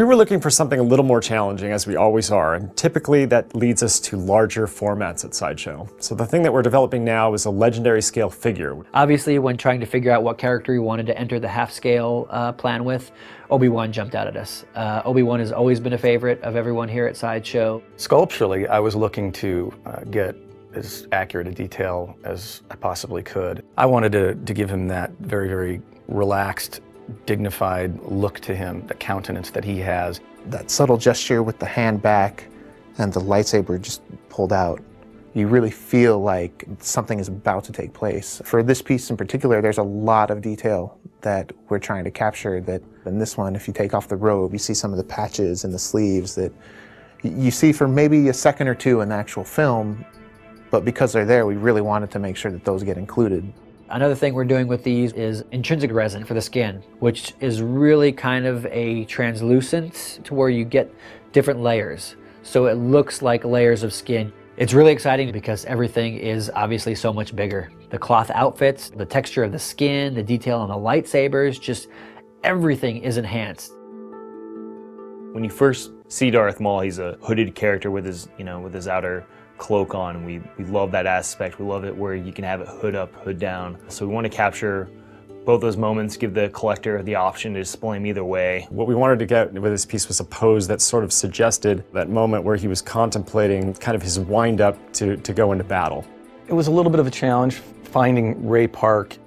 We were looking for something a little more challenging, as we always are, and typically that leads us to larger formats at Sideshow. So the thing that we're developing now is a legendary scale figure. Obviously, when trying to figure out what character we wanted to enter the half-scale plan with, Obi-Wan jumped out at us. Obi-Wan has always been a favorite of everyone here at Sideshow. Sculpturally, I was looking to get as accurate a detail as I possibly could. I wanted to give him that very, very relaxed, dignified look to him, the countenance that he has. That subtle gesture with the hand back and the lightsaber just pulled out. You really feel like something is about to take place. For this piece in particular, there's a lot of detail that we're trying to capture. That in this one, if you take off the robe, you see some of the patches and the sleeves that you see for maybe a second or two in the actual film, but because they're there, we really wanted to make sure that those get included. Another thing we're doing with these is intrinsic resin for the skin, which is really kind of a translucent to where you get different layers. So it looks like layers of skin. It's really exciting because everything is obviously so much bigger. The cloth outfits, the texture of the skin, the detail on the lightsabers, just everything is enhanced. When you first see Darth Maul, he's a hooded character with his, with his outer cloak on. We love that aspect. We love it where you can have it hood up, hood down. So we want to capture both those moments, give the collector the option to display them either way. What we wanted to get with this piece was a pose that sort of suggested that moment where he was contemplating kind of his wind up to go into battle. It was a little bit of a challenge finding Ray Park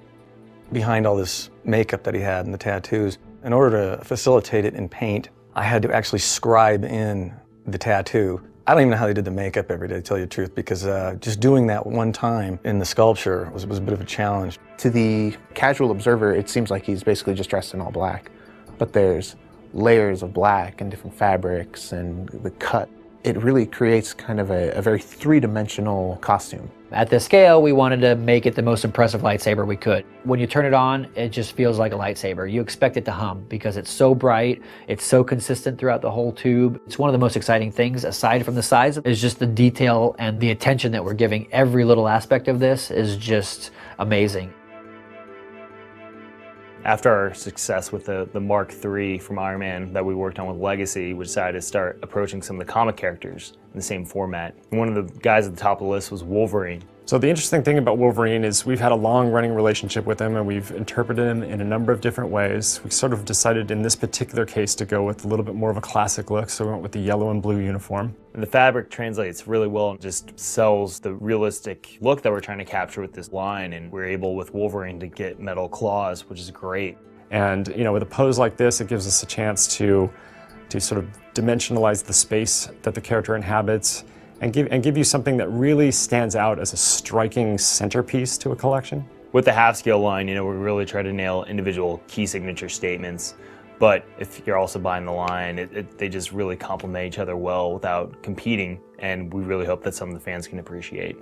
behind all this makeup that he had and the tattoos. In order to facilitate it in paint, I had to actually scribe in the tattoo. I don't even know how they did the makeup every day, to tell you the truth, because just doing that one time in the sculpture was a bit of a challenge. To the casual observer, it seems like he's basically just dressed in all black, but there's layers of black and different fabrics and the cut. It really creates kind of a very three-dimensional costume. At this scale, we wanted to make it the most impressive lightsaber we could. When you turn it on, it just feels like a lightsaber. You expect it to hum because it's so bright, it's so consistent throughout the whole tube. It's one of the most exciting things, aside from the size, is just the detail and the attention that we're giving every little aspect of this is just amazing. After our success with the Mark III from Iron Man that we worked on with Legacy, we decided to start approaching some of the comic characters in the same format. And one of the guys at the top of the list was Wolverine. So the interesting thing about Wolverine is we've had a long-running relationship with him and we've interpreted him in a number of different ways. We sort of decided in this particular case to go with a little bit more of a classic look, so we went with the yellow and blue uniform. And the fabric translates really well and just sells the realistic look that we're trying to capture with this line, and we're able with Wolverine to get metal claws, which is great. And with a pose like this, it gives us a chance to sort of dimensionalize the space that the character inhabits and give you something that really stands out as a striking centerpiece to a collection. With the half-scale line, we really try to nail individual key signature statements, but if you're also buying the line, they just really complement each other well without competing, and we really hope that some of the fans can appreciate.